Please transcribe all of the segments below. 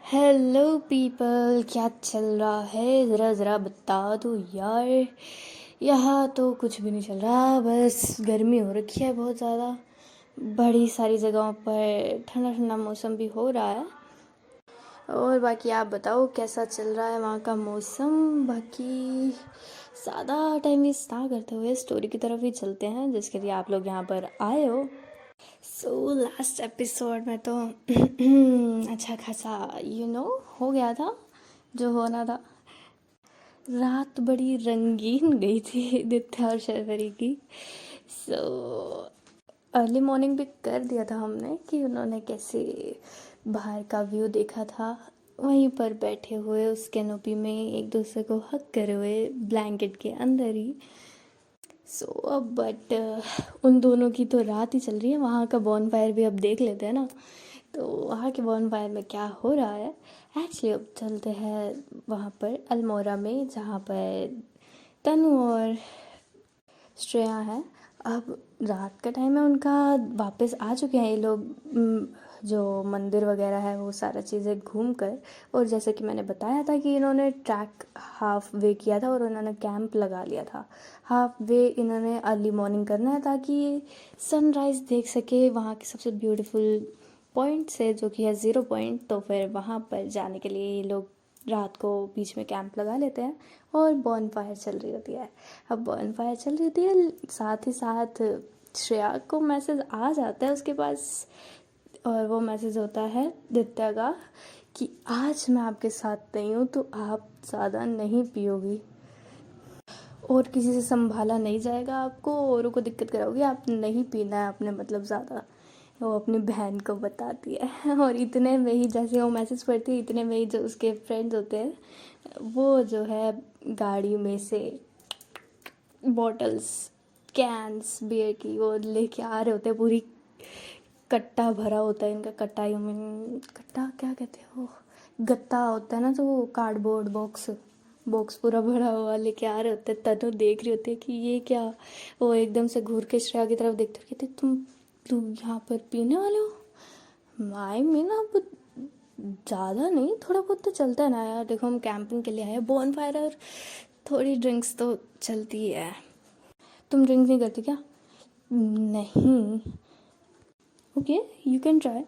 Hello people, क्या चल रहा है? ज़रा ज़रा बता दो यार। यहाँ तो कुछ भी नहीं चल रहा, बस गर्मी हो रखी है बहुत ज़्यादा। बड़ी सारी जगहों पर ठंडा ठंडा मौसम भी हो रहा है। और बाकी आप बताओ कैसा चल रहा है वहाँ का मौसम। बाकी ज़्यादा टाइम वेस्ट ना करते हुए स्टोरी की तरफ ही चलते हैं जिसके लिए आप लोग यहाँ पर आए हो। सो लास्ट एपिसोड में तो अच्छा खासा हो गया था जो होना था। रात बड़ी रंगीन गई थी दित्या और शर्वरी की। सो अर्ली मॉर्निंग भी कर दिया था हमने कि उन्होंने कैसे बाहर का व्यू देखा था, वहीं पर बैठे हुए उस कैनोपी में एक दूसरे को हग करे हुए ब्लैंकेट के अंदर ही। सो अब बट उन दोनों की तो रात ही चल रही है। वहाँ का बॉनफायर भी अब देख लेते हैं ना, तो वहाँ के बॉनफायर में क्या हो रहा है। एक्चुअली अब चलते हैं वहाँ पर अल्मोड़ा में जहाँ पर तनु और श्रेया है। अब रात का टाइम है उनका, वापस आ चुके हैं ये लोग जो मंदिर वगैरह है वो सारा चीज़ें घूम कर। और जैसे कि मैंने बताया था कि इन्होंने ट्रैक हाफ वे किया था और उन्होंने कैंप लगा लिया था। हाफ वे इन्होंने अर्ली मॉर्निंग करना है ताकि सनराइज़ देख सके वहाँ के सबसे ब्यूटीफुल पॉइंट से, जो कि है ज़ीरो पॉइंट। तो फिर वहाँ पर जाने के लिए ये लोग रात को बीच में कैंप लगा लेते हैं और बॉनफायर चल रही होती है। अब बॉनफायर चल रही होती है, साथ ही साथ श्रेया को मैसेज आ जाता है उसके पास, और वो मैसेज होता है दित्या का कि आज मैं आपके साथ नहीं हूँ तो आप ज़्यादा नहीं पियोगी और किसी से संभाला नहीं जाएगा आपको, औरों को दिक्कत कराओगी, आप नहीं पीना है आपने, मतलब ज़्यादा। वो अपनी बहन को बताती है और इतने में ही जैसे वो मैसेज पढ़ती है इतने में ही जो उसके फ्रेंड्स होते हैं वो जो है गाड़ी में से बॉटल्स, कैंस बियर की वो लेके आ रहे होते हैं। पूरी कट्टा भरा होता है इनका, कट्टा आई मीन कट्टा क्या कहते हैं वो, गत्ता होता है ना, जो वो कार्डबोर्ड बॉक्स बॉक्स पूरा भरा हुआ लेके आ रहे होते हैं। तनु देख रही होती है कि ये क्या। वो एकदम से घूर के श्रेया की तरफ देखते कहते तुम यहाँ पर पीने वाले हो? आई मीन अब ज़्यादा नहीं, थोड़ा बहुत तो चलता है ना यार। देखो हम कैंपिंग के लिए आए, बॉन फायर और थोड़ी ड्रिंक्स तो चलती है। तुम ड्रिंक नहीं करती क्या? नहीं। Okay, you can try.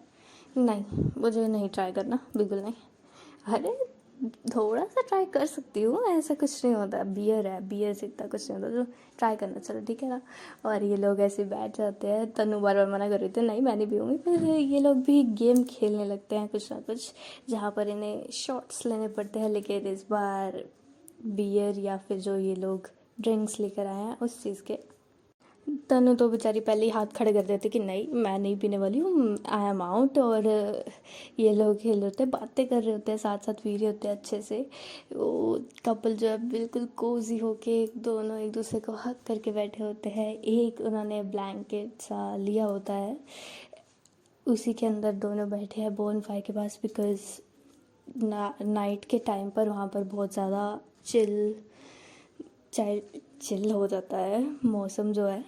नहीं, मुझे नहीं ट्राई करना, बिल्कुल नहीं। अरे थोड़ा सा ट्राई कर सकती हूँ, ऐसा कुछ नहीं होता। बियर है, बियर से इतना कुछ नहीं होता, जो ट्राई करना चलो ठीक है ना। और ये लोग ऐसे बैठ जाते हैं, तनु बार बार मना कर रही थी नहीं मैं नहीं पीऊँगी, फिर ये लोग भी गेम खेलने लगते हैं कुछ ना कुछ, जहाँ पर इन्हें शॉट्स लेने पड़ते हैं। लेकिन इस बार बियर या फिर जो ये लोग ड्रिंक्स लेकर आए हैं उस चीज़ के। तनु तो बेचारी पहले ही हाथ खड़े कर देते कि नहीं मैं नहीं पीने वाली हूँ, आई एम आउट। और ये लोग खेल रहे होते हैं, बातें कर रहे होते हैं, साथ साथ पी रहे होते हैं अच्छे से। वो कपल जो है बिल्कुल कोजी होके दोनों एक दूसरे को हक करके बैठे होते हैं। एक उन्होंने ब्लैंकेट सा लिया होता है, उसी के अंदर दोनों बैठे हैं बोन फायर के पास। बिकॉज नाइट के टाइम पर वहाँ पर बहुत ज़्यादा चिल चाहे चिल हो जाता है मौसम जो है।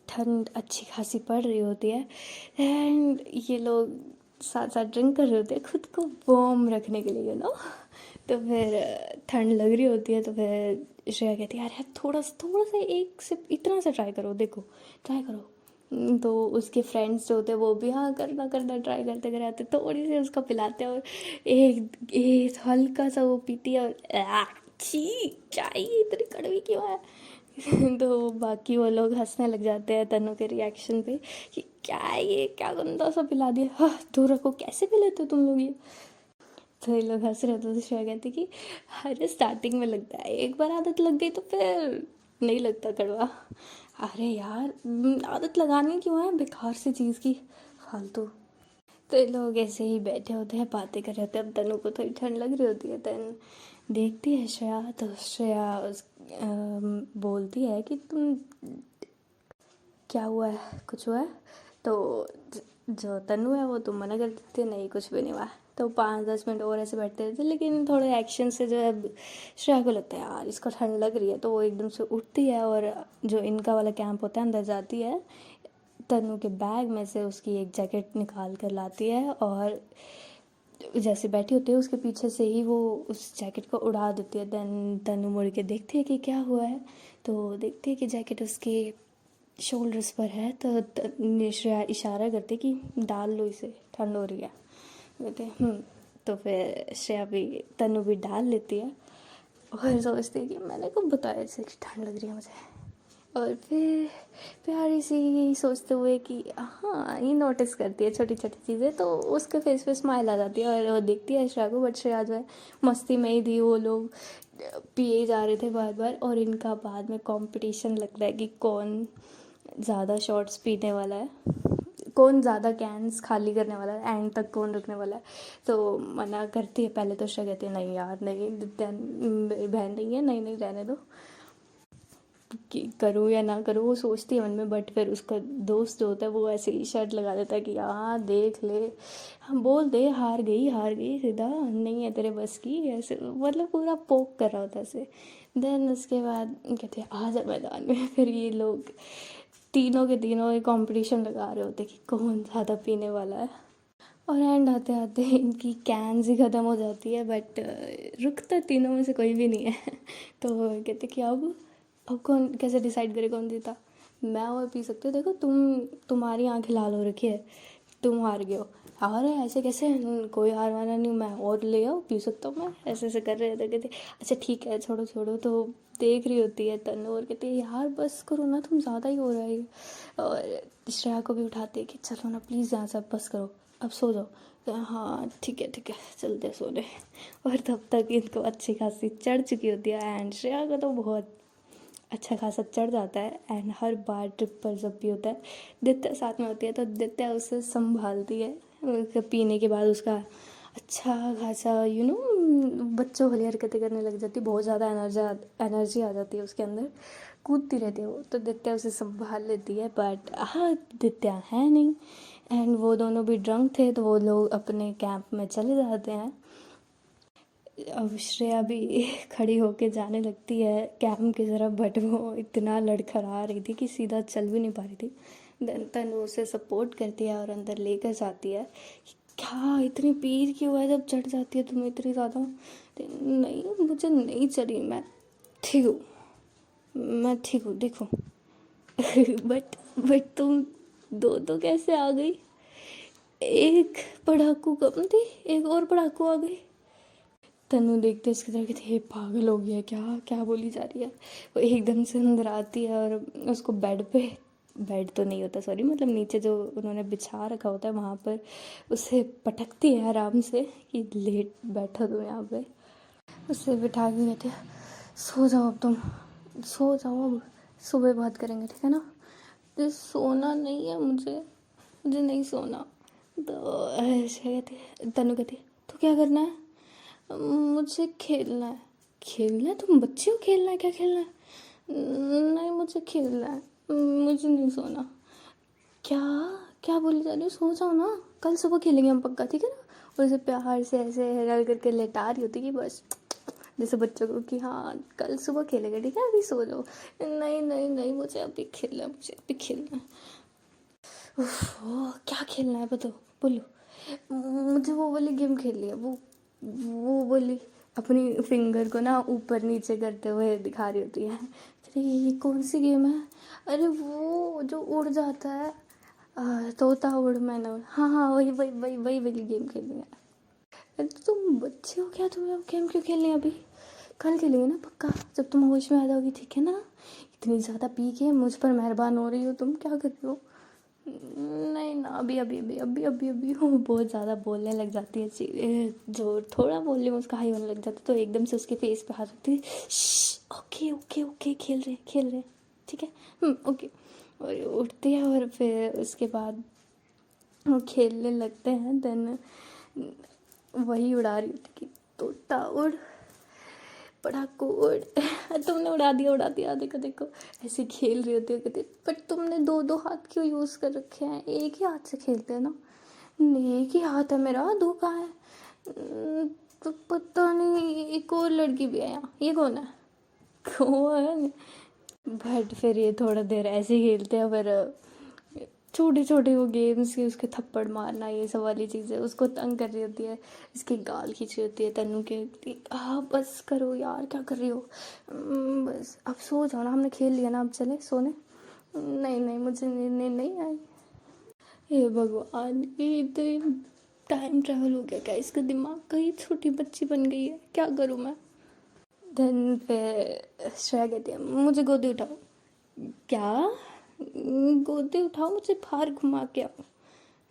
ठंड अच्छी खासी पड़ रही होती है एंड ये लोग साथ साथ ड्रिंक कर रहे होते हैं खुद को वार्म रखने के लिए तो फिर ठंड लग रही होती है। तो फिर श्रेया कहती है यार थोड़ा सा एक सिप इतना सा ट्राई करो, देखो ट्राई करो। तो उसके फ्रेंड्स जो होते हैं वो भी हाँ करना करना ट्राई करते कराते थोड़ी सी उसको पिलाते हैं। और एक एक हल्का सा वो पीती है और छी क्या ये इतनी कड़वी क्यों है। तो बाकी वो लोग हंसने लग जाते हैं तनु के रिएक्शन पे कि क्या है ये, क्या गंदा सा पिला दिया, हाँ दूर रखो, कैसे पी लेते हो तुम लोग ये। तो ये लोग हंस रहे थे तो श्रेया कहती कि अरे स्टार्टिंग में लगता है, एक बार आदत लग गई तो फिर नहीं लगता कड़वा। अरे यार आदत लगानी क्यों है बेकार सी चीज़ की, फालतू। तो ये लोग ऐसे ही बैठे होते हैं बातें कर रहे होते हैं। अब तनु को थोड़ी ठंड लग रही होती है, तन देखती है श्रेया, तो श्रेया बोलती है कि तुम क्या हुआ है, कुछ हुआ है? तो जो तनु है वो तो मना कर देती है नहीं कुछ भी नहीं हुआ। तो 5-10 मिनट और ऐसे बैठते रहते लेकिन थोड़े एक्शन से जो है श्रेया को लगता है यार इसको ठंड लग रही है। तो वो एकदम से उठती है और जो इनका वाला कैंप होता है अंदर जाती है, तनु के बैग में से उसकी एक जैकेट निकाल कर लाती है और जैसे बैठी होती है उसके पीछे से ही वो उस जैकेट को उड़ा देती है। देन तनु मुड़ के देखती है कि क्या हुआ है, तो देखती है कि जैकेट उसके शोल्डर्स पर है। तो श्रेया इशारा करती है कि डाल लो इसे, ठंड हो रही है। कहते तो फिर श्रेया भी, तनु भी डाल लेती है और सोचती है कि मैंने कब बताया इसे कि ठंड लग रही है मुझे। और फिर प्यारी सी सोचते हुए कि हाँ, ये नोटिस करती है छोटी छोटी चीज़ें, तो उसके फेस पे स्माइल आ जाती है और वो देखती है श्रेया को। बट श्रेया जो है मस्ती में ही थी, वो लोग पिए जा रहे थे बार बार, और इनका बाद में कंपटीशन लगता है कि कौन ज़्यादा शॉट्स पीने वाला है, कौन ज़्यादा कैंस खाली करने वाला है, एंड तक कौन रुकने वाला है। तो मना करती है पहले तो श्रेया, कहती है नहीं यार नहीं, मेरी बहन नहीं है, नहीं नहीं रहने दो, कि करूँ या ना करूँ वो सोचती है मन में। बट फिर उसका दोस्त जो होता है वो ऐसे ही शर्त लगा देता है कि हाँ देख ले, हम बोल दे हार गई सीधा, नहीं है तेरे बस की, ऐसे मतलब पूरा पोक कर रहा होता है ऐसे। देन उसके बाद कहते हैं आ जा मैदान में। फिर ये लोग तीनों के तीनों एक कॉम्पिटिशन लगा रहे होते कि कौन ज़्यादा पीने वाला है। और एंड आते आते इनकी कैंस ही ख़त्म हो जाती है। बट रुकता तीनों में से कोई भी नहीं है। तो कहते कि अब कौन कैसे डिसाइड करे कौन जीता। मैं और पी सकती हूँ, देखो तुम्हारी आंखें लाल हो रखी है, तुम हार गए हो। अरे ऐसे कैसे, कोई हार वाला नहीं, मैं और ले आओ, पी सकता हूँ मैं, ऐसे ऐसे कर रहे थे। कहते अच्छा ठीक है छोड़ो छोड़ो। तो देख रही होती है तनु और कहती है यार बस करो ना, तुम ज़्यादा ही हो रहा है। और श्रेया को भी उठाते हैं कि चलो ना प्लीज़ यहाँ से अब बस करो, अब सो जाओ। तो हाँ ठीक है चलते सोने। और तब तक इनको अच्छी खासी चढ़ चुकी होती है, एंड श्रेया का तो बहुत अच्छा खासा चढ़ जाता है। एंड हर बार ट्रिप पर जब भी होता है दित्या साथ में होती है, तो दित्या उसे संभालती है। पीने के बाद उसका अच्छा खासा बच्चों वाली हरकतें करने लग जाती है, बहुत ज़्यादा एनर्जी आ जाती है उसके अंदर, कूदती रहती है वो। तो दित्या उसे संभाल लेती है। बट हाँ दित्या है नहीं, एंड वो दोनों भी ड्रंक थे, तो वो लोग अपने कैंप में चले जाते हैं। अब श्रेया भी खड़ी होके जाने लगती है कैंप की तरफ, बट वो इतना लड़खड़ा रही थी कि सीधा चल भी नहीं पा रही थी। देन तनु उसे सपोर्ट करती है और अंदर लेकर जाती है। क्या इतनी पीर क्यों है, जब चढ़ जाती है तुम्हें इतनी ज़्यादा। नहीं मुझे नहीं चढ़ी, ठीक हूँ मैं ठीक हूँ देखो। बट तुम दो कैसे आ गई, एक पढ़ाकू कम थी, एक और पढ़ाकू आ गई। तनु देखते इसकी तरह कहती है पागल हो गया क्या, क्या बोली जा रही है। वो एकदम से अंदर आती है और उसको बेड तो नहीं होता सॉरी, मतलब नीचे जो उन्होंने बिछा रखा होता है वहाँ पर उसे पटकती है आराम से कि लेट बैठो तुम यहाँ पे। उसे बिठा के कहते हैं सो जाओ अब तुम, सो जाओ, अब सुबह बात करेंगे ठीक है ना। तो सोना नहीं है मुझे नहीं सोना। तो ऐसे कहती तनु कहती तो क्या करना है, मुझे खेलना है। खेलना है, तुम बच्चे हो, खेलना है, क्या खेलना है। नहीं मुझे खेलना है, मुझे नहीं सोना। क्या क्या बोली जा रही हो, सो जाओ ना, कल सुबह खेलेंगे हम पक्का ठीक है ना। और उसे प्यार से ऐसे रल करके लेटा रही होती कि बस जैसे बच्चों को कि हाँ कल सुबह खेलेंगे ठीक है, अभी सो जाओ। नहीं नहीं नहीं मुझे अभी खेलना है, मुझे अभी खेलना है। क्या खेलना है बताओ, बोलो। मुझे वो वाली गेम खेलनी है, वो बोली अपनी फिंगर को ना ऊपर नीचे करते हुए दिखा रही होती है। अरे ये कौन सी गेम है, अरे वो जो उड़ जाता है, तोता उड़ मैना उड़, हाँ वही वही वही वही वाली गेम खेलनी है। अरे तो तुम बच्चे हो क्या, तुम्हें अब गेम क्यों खेलनी है, अभी कल खेलेंगे ना पक्का, जब तुम होश में आ जाओगी ठीक है ना। इतनी ज़्यादा पी के मुझ पर मेहरबान हो रही हो तुम, क्या कर रही हो। नहीं ना अभी अभी अभी अभी अभी अभी वो बहुत ज़्यादा बोलने लग जाती है चीज़ें, जो थोड़ा बोलने में उसका हाई होने लग जाता है। तो एकदम से उसके फेस पे हाथ रखती है, ओके ओके ओके खेल रहे ठीक है ओके। और उठती है और फिर उसके बाद वो खेलने लगते हैं। देन वही उड़ा रही होती कि तोता उड़ पटाखो उड़। तुमने उड़ा दिया देखो देखो, ऐसे खेल रही होती है। कहती बट तुमने दो हाथ क्यों यूज़ कर रखे हैं, एक ही हाथ से खेलते हैं ना। नहीं एक ही हाथ है मेरा, दो कहाँ है। तो पता नहीं एक और लड़की भी है यहाँ, ये कौन है, कौन। बट फिर ये थोड़ा देर ऐसे ही खेलते हैं, फिर छोटे छोटे वो गेम्स के उसके थप्पड़ मारना ये सब वाली चीज़ें उसको तंग कर रही होती है। इसकी गाल खींच रही होती है तन्नू के। बस करो यार, क्या कर रही हो? बस अब सो जाओ ना, हमने खेल लिया ना, अब चले सोने। नहीं नहीं, मुझे नींद नहीं आई। हे भगवान, ये तो टाइम ट्रैवल हो गया क्या? इसका दिमाग कहीं छोटी बच्ची बन गई है, क्या करूँ मैं? देन फिर श्रेया कहती है मुझे गोदी उठाओ। क्या? गोदी उठाओ, मुझे बाहर घुमा के आओ।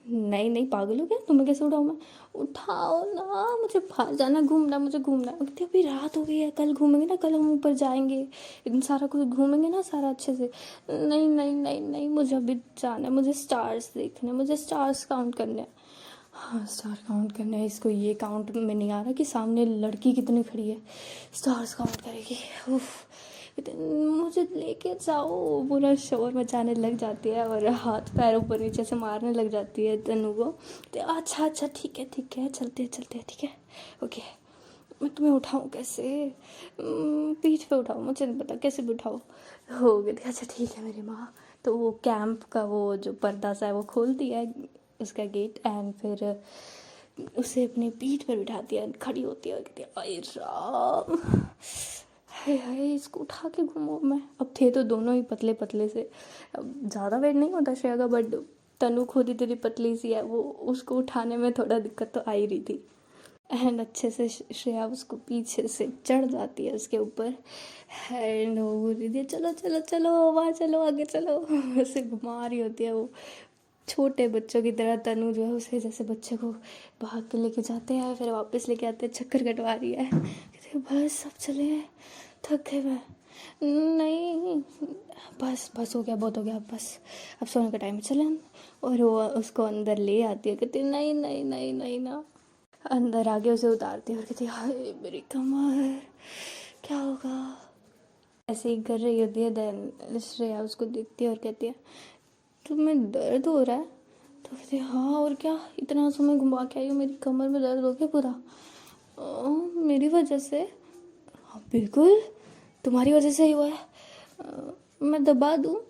नहीं नहीं, पागल हो क्या? तुम्हें कैसे उठाऊँ मैं? उठाओ ना, मुझे बाहर जाना, घूमना, मुझे घूमना है। कहती अभी रात हो गई है, कल घूमेंगे ना, कल हम ऊपर जाएंगे, इतना सारा कुछ घूमेंगे ना सारा अच्छे से। नहीं नहीं नहीं नहीं, मुझे अभी जाना है, मुझे स्टार्स देखने हैं, मुझे स्टार्स काउंट करने हैं। हाँ, स्टार काउंट करना है इसको, ये काउंट में नहीं आ रहा कि सामने लड़की कितनी खड़ी है, स्टार्स काउंट करेगी। उफ, मुझे लेके जाओ, पूरा शोर मचाने लग जाती है और हाथ पैर ऊपर नीचे से मारने लग जाती है तनु को। तो अच्छा अच्छा ठीक है, चलते हैं ठीक है, ओके। मैं तुम्हें उठाऊँ कैसे? पीठ पे उठाऊँ, मुझे नहीं पता कैसे भी उठाओ। हो गया, अच्छा ठीक है मेरी माँ। तो वो कैंप का वो जो पर्दा सा है वो खोलती है उसका गेट, एंड फिर उसे अपनी पीठ पर बिठाती है, खड़ी होती है और कहती है अरे राम, हाय हाय, इसको उठा के घूमो। मैं अब थे तो दोनों ही पतले पतले से, अब ज़्यादा वेट नहीं होता श्रेया का, बट तनु खुद इतनी पतली सी है, वो उसको उठाने में थोड़ा दिक्कत तो आ ही रही थी। एंड अच्छे से श्रेया उसको पीछे से चढ़ जाती है उसके ऊपर, एंड वो बोलती है चलो चलो चलो वहाँ चलो, आगे चलो। उसे घुमा रही होती है वो छोटे बच्चों की तरह। तनु जो है उसे जैसे बच्चे को भाग के लेके जाते हैं फिर वापस लेके आते हैं, चक्कर कटवा रही है। कहते हैं बस अब चले, थक गए मैं। नहीं, बस बस हो गया, बहुत हो गया, बस अब सोने का टाइम है, चले हम। और वो उसको अंदर ले आती है, कहती है नहीं नहीं नहीं नहीं ना। अंदर आके उसे उतारती है और कहती है हाय मेरी कमर, क्या होगा? ऐसे ही कर रही होती है। देन श्रेया उसको देखती है और कहती है तुम्हें दर्द हो रहा है? तो कहती है हाँ और क्या, इतना समय घुमा के आई हूँ, मेरी कमर में दर्द हो गया पूरा। मेरी वजह से? हाँ बिल्कुल, तुम्हारी वजह से ही हुआ है। मैं दबा दूँ?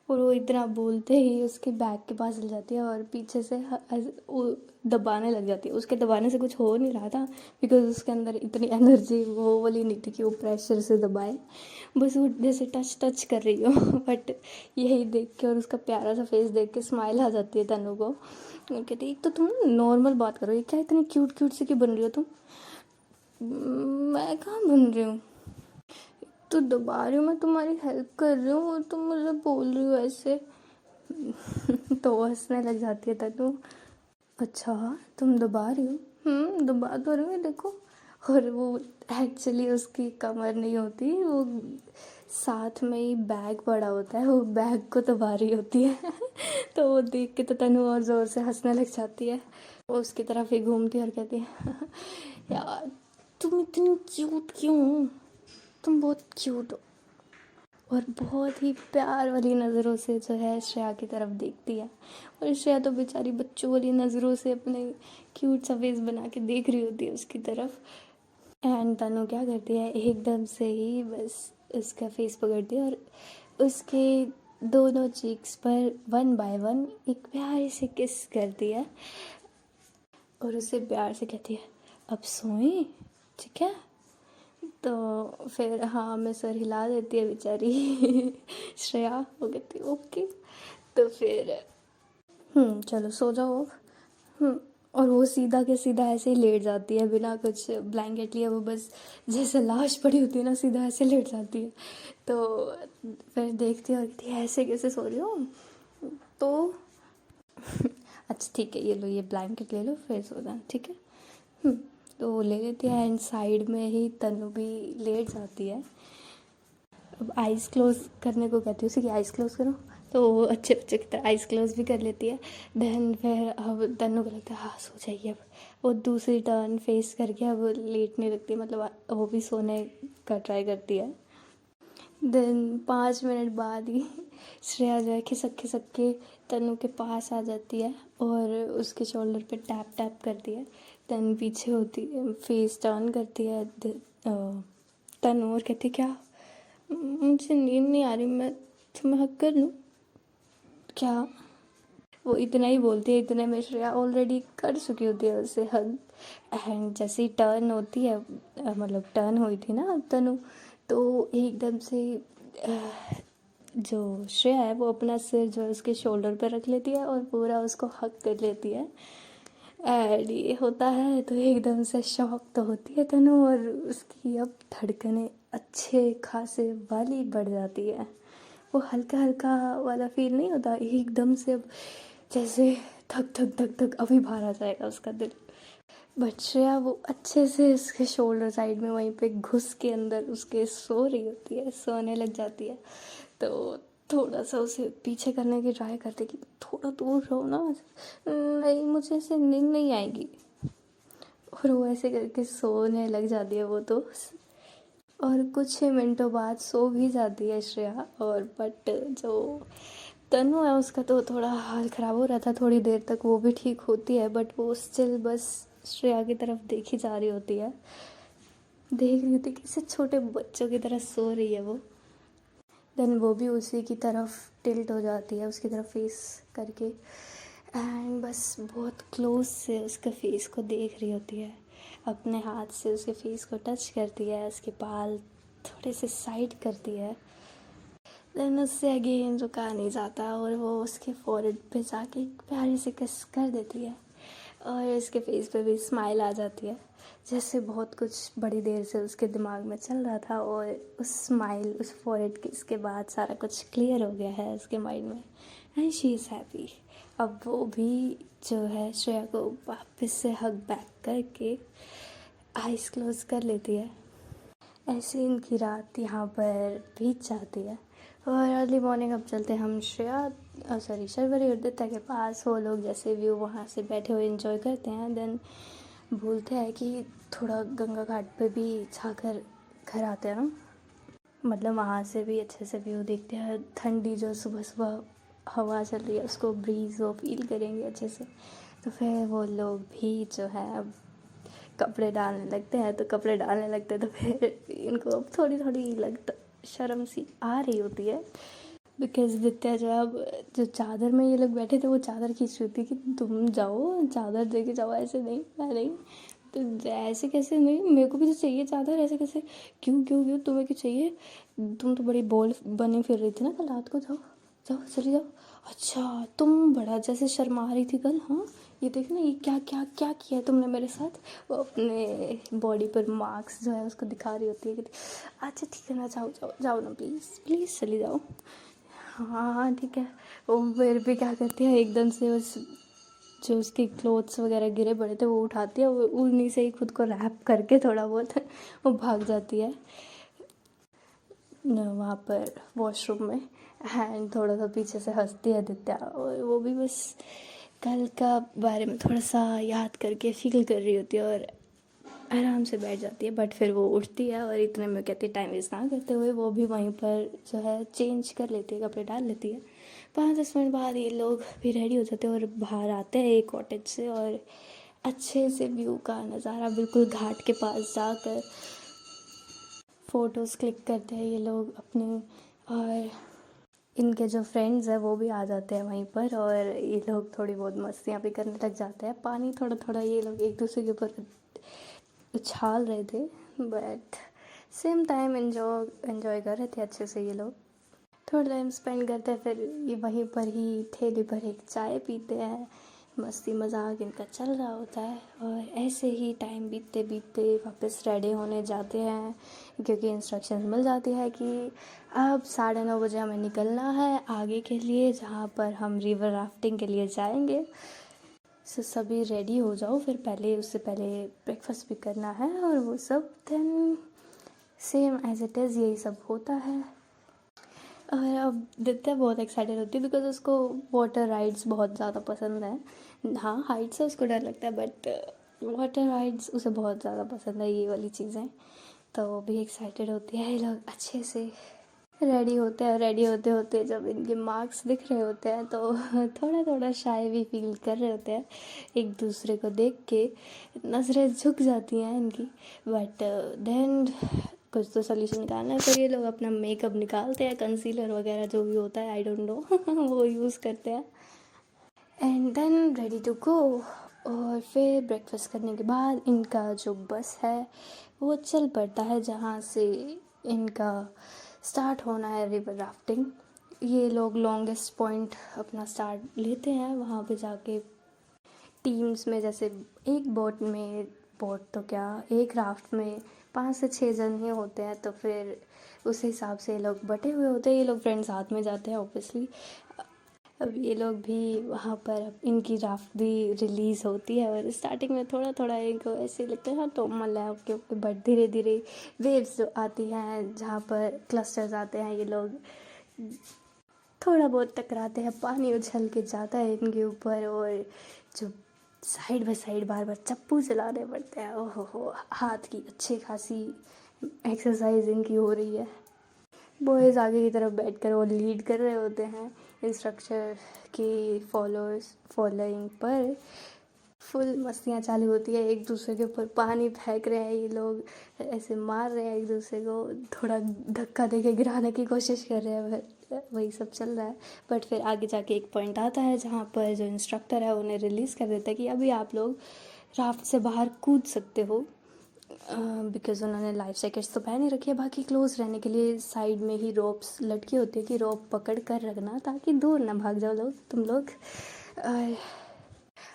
और वो इतना बोलते ही उसके बैग के पास चल जाती है और पीछे से वो दबाने लग जाती है। उसके दबाने से कुछ हो नहीं रहा था, बिकॉज उसके अंदर इतनी एनर्जी वो वाली नहीं थी कि वो प्रेशर से दबाए, बस वो जैसे टच टच कर रही हो। बट यही देख के और उसका प्यारा सा फेस देख के स्माइल आ जाती है तनु को। कहती एक तो तुम नॉर्मल बात करो, ये क्या इतनी क्यूट क्यूट सी क्यों बन रही हो तुम? मैं कहाँ बन रही हूँ? तो दबा रही हूँ, मैं तुम्हारी हेल्प कर रही हूँ और तुम मुझे बोल रही हो ऐसे। तो वो हंसने लग जाती है तनु। अच्छा, तुम दबा रही हो? दबा तो रही हूँ, ये देखो। और वो एक्चुअली उसकी कमर नहीं होती, वो साथ में ही बैग पड़ा होता है, वो बैग को दबा रही होती है। तो वो देख के तो तनु और ज़ोर से हंसने लग जाती है। वो उसकी तरफ ही घूमती है और कहती है यार तुम इतनी क्यूट क्यों हो? तुम बहुत क्यूट हो। और बहुत ही प्यार वाली नज़रों से जो है श्रेया की तरफ देखती है। और श्रेया तो बेचारी बच्चों वाली नज़रों से अपने क्यूट सा फेस बना के देख रही होती है उसकी तरफ। एंड तनु क्या करती है, एकदम से ही बस उसका फेस पकड़ती है और उसके दोनों चीक्स पर वन बाय वन एक प्यारी से किस करती है और उसे प्यार से कहती है अब सोएं, ठीक है? तो फिर हाँ मैं सर हिला देती है बेचारी श्रेया। वो कहती है ओके। तो फिर चलो सो जाओ अब। और वो सीधा के सीधा ऐसे ही लेट जाती है बिना कुछ ब्लैंकेट लिए, वो बस जैसे लाश पड़ी होती है ना, सीधा ऐसे लेट जाती है। तो फिर देखती है और कहती है ऐसे कैसे सो रही हो? तो अच्छा ठीक है, ये लो, ये ब्लैंकेट ले लो, फिर सो जाना, ठीक है। तो वो ले लेती है एंड साइड में ही तनु भी लेट जाती है। अब आइज़ क्लोज करने को कहती है उसे कि आइज़ क्लोज करो, तो वो अच्छे बच्चे की तरह आइज़ क्लोज भी कर लेती है। देन फिर अब तनु को लगता है हाँ सो जाइए। अब वो दूसरी टर्न फेस करके अब लेटने लगती है, मतलब वो भी सोने का ट्राई करती है। देन 5 मिनट बाद ही श्रेया जो है खिसक के तनु के पास आ जाती है और उसके शोल्डर पे टैप टैप करती है। देन पीछे होती फेस टर्न करती है तनु और कहती क्या मुझे नींद नहीं आ रही, मैं तुम्हें हक कर लूँ? क्या? वो इतना ही बोलती है, इतने में श्रेया ऑलरेडी कर चुकी होती है उससे हग। एंड जैसे ही टर्न होती है, मतलब टर्न हुई थी ना तनु, तो एकदम से जो श्रेया है वो अपना सिर जो है उसके शोल्डर पर रख लेती है और पूरा उसको हग कर लेती है। एंड ये होता है तो एकदम से शॉक तो होती है तनु, और उसकी अब धड़कनें अच्छे खासे वाली बढ़ जाती है। वो हल्का हल्का वाला फील नहीं होता, एकदम से अब जैसे धक धक धक धक अभी बाहर आ जाएगा उसका दिल। बट श्रेया वो अच्छे से उसके शोल्डर साइड में वहीं पे घुस के अंदर उसके सो रही होती है, सोने लग जाती है। तो थोड़ा सा उसे पीछे करने की ट्राई करते कि थोड़ा दूर रहो ना, नहीं मुझे ऐसे नींद नहीं आएगी, और वो ऐसे करके सोने लग जाती है वो तो। और कुछ ही मिनटों बाद सो भी जाती है श्रेया। और बट जो तनु है उसका तो थोड़ा हाल ख़राब हो रहा था, थोड़ी देर तक वो भी ठीक होती है, बट वो स्टिल बस श्रेया की तरफ देखी जा रही होती है, देख रही होती है कैसे छोटे बच्चों की तरह सो रही है वो। देन वो भी उसी की तरफ टिल्ट हो जाती है, उसकी तरफ फेस करके, एंड बस बहुत क्लोज से उसके फेस को देख रही होती है, अपने हाथ से उसके फेस को टच करती है, उसके बाल थोड़े से साइड करती है। देन उससे अगेन रुका नहीं जाता और वो उसके फोrehead पे जाके एक प्यारी सी किस कर देती है, और उसके फेस पे भी स्माइल आ जाती है, जैसे बहुत कुछ बड़ी देर से उसके दिमाग में चल रहा था, और उस स्माइल उस फोrehead किस के बाद सारा कुछ क्लियर हो गया है उसके माइंड में, एंड शी इज़ हैप्पी। अब वो भी जो है श्रेया को वापस से हग बैक करके आइज़ क्लोज कर लेती है। ऐसे इनकी रात यहाँ पर बीत जाती है, और अर्ली मॉर्निंग अब चलते हैं हम श्रेया शर्वरी और दित्या के पास। वो लोग जैसे व्यू वहाँ से बैठे हुए एंजॉय करते हैं, देन बोलते हैं कि थोड़ा गंगा घाट पे भी जाकर घर आते हैं ना, मतलब वहाँ से भी अच्छे से व्यू देखते हैं, ठंडी जो सुबह सुबह हवा चल रही है उसको ब्रीज वो फील करेंगे अच्छे से। तो फिर वो लोग भी जो है अब कपड़े डालने लगते हैं, तो कपड़े डालने लगते हैं तो फिर इनको अब थोड़ी थोड़ी लगता शर्म सी आ रही होती है, बिकॉज दित्या जो अब जो चादर में ये लोग बैठे थे वो चादर खींच रही थी कि तुम जाओ चादर दे के जाओ, ऐसे नहीं मैं नहीं, तो ऐसे कैसे नहीं, मेरे को भी तो चाहिए चादर, ऐसे कैसे, क्यों क्यों क्यों तुम्हें क्यों चाहिए, तुम तो बड़ी बोल बनी फिर रही थी ना कल रात को, जाओ जाओ चली जाओ। अच्छा तुम बड़ा जैसे शर्मा रही थी कल, हाँ ये देखना ये क्या क्या क्या किया है तुमने मेरे साथ। वो अपने बॉडी पर मार्क्स जो है उसको दिखा रही होती है कि अच्छा ठीक है ना, जाओ जाओ जाओ ना प्लीज़ प्लीज़ चली जाओ। हाँ हाँ ठीक है। वो फिर भी क्या करती है, एकदम से उस जो उसके क्लोथ्स वगैरह गिरे पड़े थे वो उठाती है, वो उन्हीं से ही खुद को रैप करके थोड़ा बहुत वो भाग जाती है वहाँ पर वॉशरूम में, एंड थोड़ा सा पीछे से हंसती है दित्या, और वो भी बस कल का बारे में थोड़ा सा याद करके फील कर रही होती है और आराम से बैठ जाती है। बट फिर वो उठती है और इतने में कहती है टाइम वेस्ट ना करते हुए वो भी वहीं पर जो है चेंज कर लेती है, कपड़े डाल लेती है। 5-10 मिनट बाद ये लोग भी रेडी हो जाते हैं और बाहर आते हैं एक कॉटेज से, और अच्छे से व्यू का नज़ारा बिल्कुल घाट के पास जाकर फ़ोटोज़ क्लिक करते हैं ये लोग अपनी, और इनके जो फ्रेंड्स हैं वो भी आ जाते हैं वहीं पर, और ये लोग थोड़ी बहुत मस्तियाँ भी करने लग जाते हैं। पानी थोड़ा थोड़ा ये लोग एक दूसरे के ऊपर उछाल रहे थे, बट सेम टाइम एंजॉय कर रहे थे अच्छे से ये लोग। थोड़ा टाइम स्पेंड करते हैं, फिर ये वहीं पर ही ठेले पर एक चाय पीते हैं, मस्ती मजाक इनका चल रहा होता है, और ऐसे ही टाइम बीतते बीतते वापस रेडी होने जाते हैं, क्योंकि इंस्ट्रक्शन मिल जाती है कि अब 9:30 बजे हमें निकलना है आगे के लिए, जहाँ पर हम रिवर राफ्टिंग के लिए जाएंगे। सो सभी रेडी हो जाओ, फिर पहले उससे पहले ब्रेकफास्ट भी करना है और वो सब। Then same as it is यही सब होता है। और अब दित्या बहुत एक्साइटेड होती है बिकॉज उसको वाटर राइड्स बहुत ज़्यादा पसंद है। हाँ हाइट से उसको डर लगता है, बट वाटर राइड्स उसे बहुत ज़्यादा पसंद है, ये वाली चीज़ें। तो वो भी एक्साइटेड होती है। ये लोग अच्छे से रेडी होते हैं, रेडी होते होते जब इनके मार्क्स दिख रहे होते हैं तो थोड़ा थोड़ा शाय भी फील कर रहे होते हैं एक दूसरे को देख के, नज़रें झुक जाती हैं इनकी। बट देन कुछ तो सोल्यूशन निकालना है। फिर ये लोग अपना मेकअप निकालते हैं, कंसीलर वगैरह जो भी होता है, आई डोंट नो वो यूज़ करते हैं and then ready to go. और फिर ब्रेकफास्ट करने के बाद इनका जो बस है वो चल पड़ता है जहाँ से इनका स्टार्ट होना है रिवर राफ्टिंग। ये लोग लॉन्गेस्ट पॉइंट अपना स्टार्ट लेते हैं, वहाँ पे जाके टीम्स में, जैसे एक बोट तो क्या, एक राफ्ट में 5 से 6 जन ही होते हैं, तो फिर उस हिसाब से ये लोग बटे हुए होते हैं। ये लोग फ्रेंड्स साथ में जाते हैं ऑब्वियसली। अब ये लोग भी वहाँ पर, इनकी राफ्ट भी रिलीज़ होती है और स्टार्टिंग में थोड़ा थोड़ा इनको ऐसे लगता है हाँ तो मज़ा है ओके ओके, बट धीरे धीरे वेव्स जो आती हैं जहाँ पर क्लस्टर्स आते हैं, ये लोग थोड़ा बहुत टकराते हैं, पानी उछल के जाता है इनके ऊपर और जो साइड बाय साइड बार बार चप्पू चलाने पड़ते हैं। ओहो हो, हाथ की अच्छी खासी एक्सरसाइज इनकी हो रही है। बॉयज़ आगे की तरफ बैठकर वो लीड कर रहे होते हैं इंस्ट्रक्टर की फॉलोइंग पर। फुल मस्तियाँ चालू होती है, एक दूसरे के ऊपर पानी फेंक रहे हैं ये लोग, ऐसे मार रहे हैं एक दूसरे को, थोड़ा धक्का देके गिराने की कोशिश कर रहे हैं, वही सब चल रहा है। बट फिर आगे जाके एक पॉइंट आता है जहाँ पर जो इंस्ट्रक्टर है उन्हें रिलीज़ कर देता है कि अभी आप लोग राफ्ट से बाहर कूद सकते हो, बिकॉज़ उन्होंने लाइफ जैकेट्स तो पहन ही रखी है। बाकी क्लोज रहने के लिए साइड में ही रोप्स लटकी होती है कि रोप पकड़ कर रखना ताकि दूर ना भाग जाओ तुम लोग।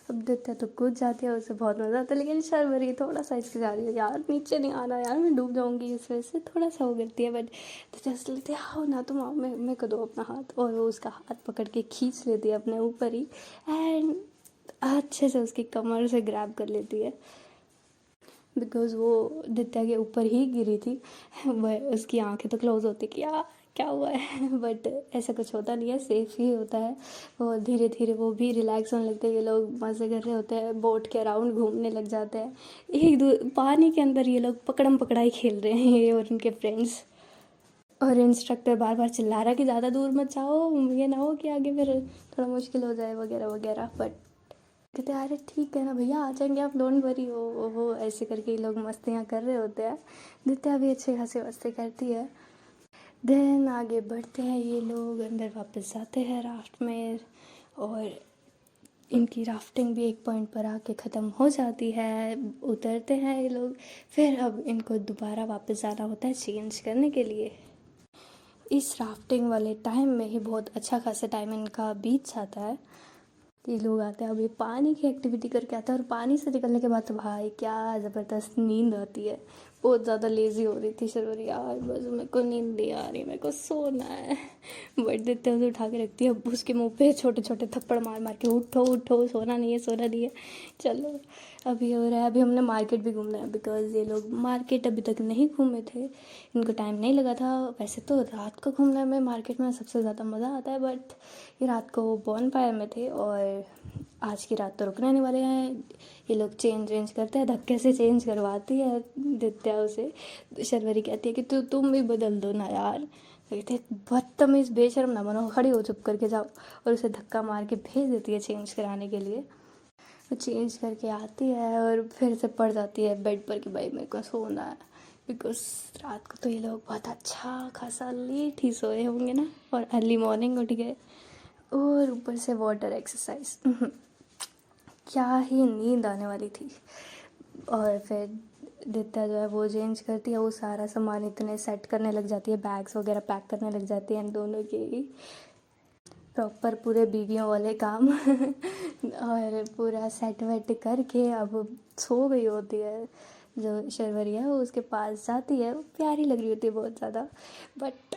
अब देखते हैं तो कूद जाती है, उससे बहुत मज़ा आता है, लेकिन शर्वरी थोड़ा सा इसके जा रही है, यार नीचे नहीं आना यार, मैं डूब जाऊंगी, इस वजह से थोड़ा सा वो करती है। बट तो जैसे लेते आओ ना तुम आओ, मैं कर दो अपना हाथ, और वो उसका हाथ पकड़ के खींच लेती है अपने ऊपर ही एंड अच्छे से उसकी कमर से ग्रैब कर लेती है, बिकॉज़ वो दित्या के ऊपर ही गिरी थी। वह उसकी आंखें तो क्लोज होती कि यार क्या हुआ है, बट ऐसा कुछ होता नहीं है, सेफ ही होता है। और धीरे धीरे वो भी रिलैक्स होने लगते हैं, ये लोग मज़े कर रहे होते हैं, बोट के अराउंड घूमने लग जाते हैं। पानी के अंदर ये लोग पकड़म पकड़ाई खेल रहे हैं, ये और उनके फ्रेंड्स। और इंस्ट्रक्टर बार बार चिल्ला रहा है कि ज़्यादा दूर मत जाओ, ये ना हो कि आगे फिर थोड़ा मुश्किल हो जाए वगैरह वगैरह। बट कहते अरे ठीक है ना भैया, आ जाएंगे आप, डोंट वरी। वो ऐसे करके ये लोग मस्तियाँ कर रहे होते हैं। नित्या भी अच्छे खासे मस्ती करती है। देन आगे बढ़ते हैं ये लोग, अंदर वापस जाते हैं राफ्ट में, और इनकी राफ्टिंग भी एक पॉइंट पर आके ख़त्म हो जाती है। उतरते हैं ये लोग, फिर अब इनको दोबारा वापस जाना होता है चेंज करने के लिए। इस राफ्टिंग वाले टाइम में ही बहुत अच्छा खासा टाइम इनका बीत जाता है। ये लोग आते हैं, अभी पानी की एक्टिविटी करके आते हैं, और पानी से निकलने के बाद तो भाई क्या ज़बरदस्त नींद आती है। बहुत ज़्यादा लेज़ी हो रही थी शर्वरी, यार बस मेरे को नींद नहीं आ रही, मेरे को सोना है। बट देते हैं, उसे उठा के रखती है, अब उसके मुंह पे छोटे छोटे थप्पड़ मार मार के उठो उठो, सोना नहीं है सोना नहीं है। चलो अभी हो रहा है, अभी हमने मार्केट भी घूमना है, बिकॉज़ ये लोग मार्केट अभी तक नहीं घूमे थे, इनको टाइम नहीं लगा था। वैसे तो रात को घूमने में मार्केट में सबसे ज़्यादा मज़ा आता है, बट ये रात को बॉनफायर में थे और आज की रात तो रुकने वाले हैं। ये लोग चेंज करते हैं, धक्के से चेंज करवाती है दित्या उसे। शर्वरी कहती है कि तुम भी बदल दो ना यार। कहते बदतमीज़, बेशर्म ना बनो, खड़ी हो चुप करके जाओ, और उसे धक्का मार के भेज देती है चेंज कराने के लिए। वो चेंज करके आती है और फिर से पड़ जाती है बेड पर कि भाई मेरे को सोना है, बिकॉज रात को तो ये लोग बहुत अच्छा खासा लेट ही सोए होंगे ना, और अर्ली मॉर्निंग उठ गए, और ऊपर से वाटर एक्सरसाइज, क्या ही नींद आने वाली थी। और फिर दित्या जो है वो चेंज करती है, वो सारा सामान इतने सेट करने लग जाती है, बैग्स वगैरह पैक करने लग जाती है, इन दोनों के ही प्रॉपर पूरे बीवियों वाले काम और पूरा सेट वेट करके अब सो गई होती है। जो शर्वरी है वो उसके पास जाती है, वो प्यारी लग रही होती है बहुत ज़्यादा, बट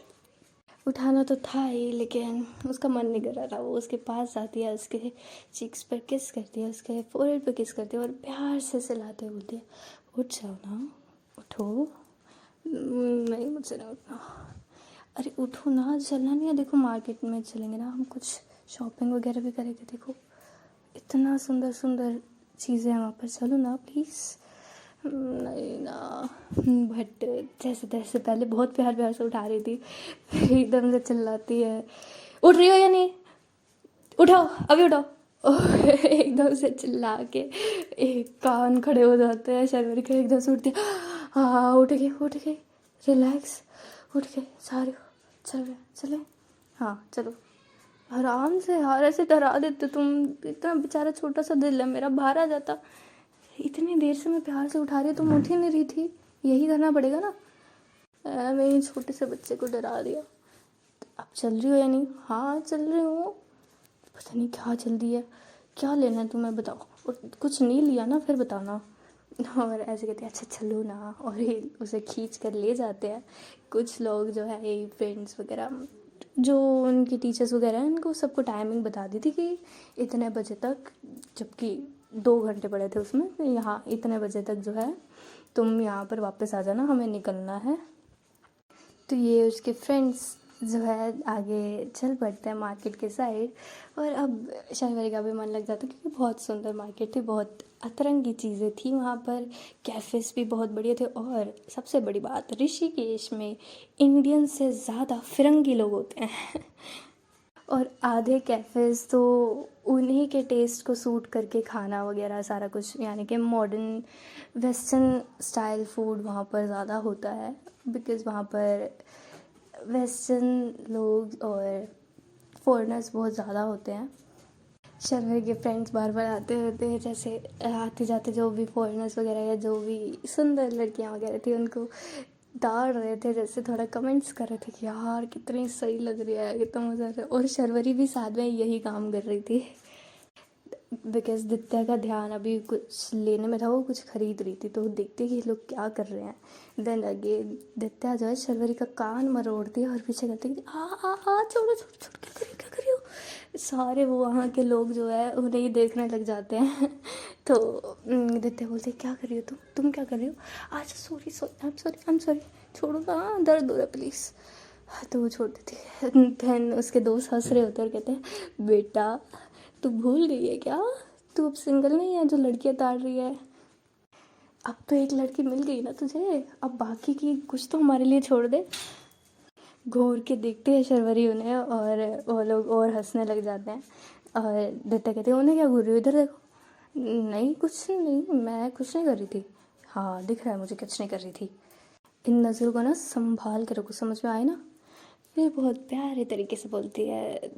उठाना तो था ही, लेकिन उसका मन नहीं कर रहा था। वो उसके पास जाती है, उसके चीक्स पर किस करती है, उसके फोरहेड पर किस करती है, और प्यार से सहलाते हुए बोलती है उठ जाओ ना, उठो। नहीं मुझसे नहीं उठना। अरे उठो ना, चलना नहीं है, देखो मार्केट में चलेंगे ना हम, कुछ शॉपिंग वगैरह भी करेंगे, देखो इतना सुंदर सुंदर चीज़ें हैं वहाँ पर, चलो ना प्लीज़। नहीं ना, बट जैसे तैसे पहले बहुत प्यार प्यार से उठा रही थी, फिर एकदम से चिल्लाती है उठ रही हो या नहीं, उठाओ अभी उठाओ। और एकदम से चिल्ला के एक कान खड़े हो जाते हैं, शर्वरी के एकदम से उठती है, हाँ उठ गई उठ गई। रिलैक्स, उठ के सारे चल रहे चले, हाँ चलो आराम से यार, ऐसे डरा देते तुम, इतना बेचारा छोटा सा दिल है मेरा, बाहर आ जाता। इतनी देर से मैं प्यार से उठा रही, तुम उठ ही नहीं रही थी, यही करना पड़ेगा ना। मैंने छोटे से बच्चे को डरा दिया। अब चल रही हो या नहीं? हाँ चल रही हूँ। पता नहीं क्या जल्दी है, क्या लेना है तुम्हें बताओ, और कुछ नहीं लिया ना फिर बताना। और ऐसे कहते हैं अच्छा चलो ना, और ये उसे खींच कर ले जाते हैं। कुछ लोग जो है ये फ्रेंड्स वगैरह, जो उनके टीचर्स वगैरह हैं, उनको सबको टाइमिंग बता दी थी कि इतने बजे तक, जबकि 2 घंटे पड़े थे उसमें, यहाँ इतने बजे तक जो है तुम यहाँ पर वापस आ जाना, हमें निकलना है। तो ये उसके फ्रेंड्स जो है आगे चल पड़ते हैं मार्केट के साइड। और अब शर्वरी का भी मन लग जाता क्योंकि बहुत सुंदर मार्केट थी, बहुत अतरंगी चीज़ें थी वहाँ पर, कैफ़ेज़ भी बहुत बढ़िया थे। और सबसे बड़ी बात, ऋषिकेश में इंडियन से ज़्यादा फिरंगी लोग होते हैं और आधे कैफ़ेज़ तो उन्हीं के टेस्ट को सूट करके खाना वगैरह सारा कुछ, यानी कि मॉडर्न वेस्टर्न स्टाइल फूड वहाँ पर ज़्यादा होता है, बिकॉज़ वहाँ पर वेस्टर्न लोग और फॉरेनर्स बहुत ज़्यादा होते हैं। शर्मा के फ्रेंड्स बार बार आते रहते हैं, जैसे आते जाते जो भी फॉरेनर्स वगैरह या जो भी सुंदर लड़कियां वगैरह थी उनको डाल रहे थे, जैसे थोड़ा कमेंट्स कर रहे थे कि यार कितनी सही लग रही है, कितना मज़ा आ रहा है। और शर्वरी भी साथ में यही काम कर रही थी, बिकॉज दित्या का ध्यान अभी कुछ लेने में था, वो कुछ खरीद रही थी, तो वो देखती कि ये लोग क्या कर रहे हैं। देन अगेन दित्या जो है शर्वरी का कान मरोड़ती है और पीछे कहती है आ छोड़ो छोड़ो छोड़ो, क्या कर रही हो। सारे वो वहाँ के लोग जो है उन्हें ही देखने लग जाते हैं। तो दित्या बोलती है क्या कर रही हो तुम क्या कर रही हो। अच्छा sorry sorry I am sorry, छोड़ो ना, दर्द हो रहा है प्लीज़। तो वो छोड़ देती है। देन उसके दोस्त हंस रहे होते हैं और कहते हैं बेटा तू भूल गई है क्या, तू अब सिंगल नहीं है जो लड़कियां ताड़ रही है। अब तो एक लड़की मिल गई ना तुझे, अब बाकी की कुछ तो हमारे लिए छोड़ दे। घूर के देखते हैं शर्वरी उन्हें और वो लोग और हंसने लग जाते हैं। और दत्ता कहते हैं उन्हें क्या घूर रही हो, इधर देखो। नहीं कुछ नहीं, मैं कुछ नहीं कर रही थी। हाँ दिख रहा है मुझे कुछ नहीं कर रही थी। इन नज़रों को ना संभाल के रखो, समझ में आए ना। फिर बहुत प्यारे तरीके से बोलती है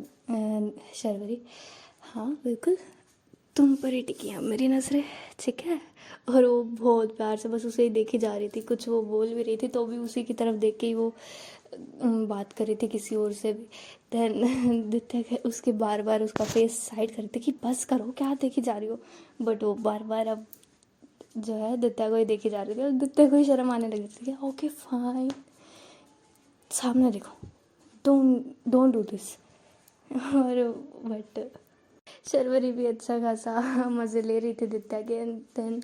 शर्वरी हाँ बिल्कुल, तुम पर ही टिकी हैं मेरी नज़रें, ठीक है। और वो बहुत प्यार से बस उसे ही देखी जा रही थी, कुछ वो बोल भी रही थी तो भी उसी की तरफ देख के ही वो बात कर रही थी किसी और से भी। देन दित्या उसके बार बार उसका फेस साइड कर रही थी कि बस करो क्या देखी जा रही हो। बट वो बार बार अब जो है दित्या को ही देखी जा रही थी और दित्या को ही शर्म आने लगी थी कि ओके फाइन, सामने देखो, डोंट डू दिस। और बट शर्वरी भी अच्छा खासा मज़े ले रही थी दित्या के। देन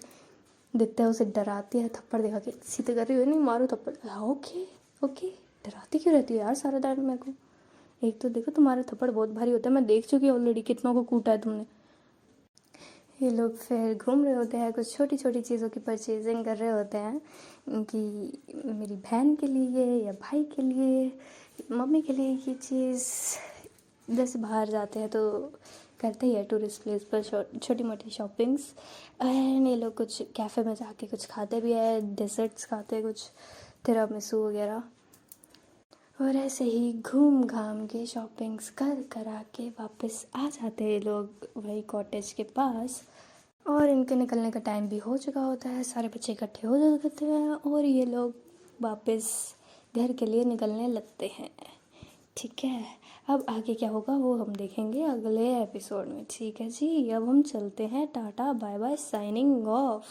दित्या उसे डराती है, थप्पड़ दिखा के, सीधे कर रही हो नहीं मारो थप्पड़। ओके ओके, डराती क्यों रहती है यार सारा टाइम मेरे को। एक तो देखो तुम्हारा थप्पड़ बहुत भारी होता है, मैं देख चुकी हूँ ऑलरेडी कितनों को कूटा है तुमने। ये लोग फिर घूम रहे होते हैं, कुछ छोटी छोटी चीज़ों की परचेजिंग कर रहे होते हैं कि मेरी बहन के लिए या भाई के लिए, मम्मी के लिए ये चीज़। जैसे बाहर जाते हैं तो करते ही है टूरिस्ट प्लेस पर छोटी मोटी शॉपिंग्स। एंड ये लोग कुछ कैफ़े में जाके कुछ खाते भी है, डेजर्ट्स खाते हैं कुछ, तिरामिसू वगैरह। और ऐसे ही घूम घाम के शॉपिंग्स कर करा के वापस आ जाते हैं लोग वही कॉटेज के पास। और इनके निकलने का टाइम भी हो चुका होता है, सारे बच्चे इकट्ठे हो जाते हैं और ये लोग वापस घर के लिए निकलने लगते हैं। ठीक है, अब आगे क्या होगा वो हम देखेंगे अगले एपिसोड में। ठीक है जी, अब हम चलते हैं, ta ta bye bye, signing of.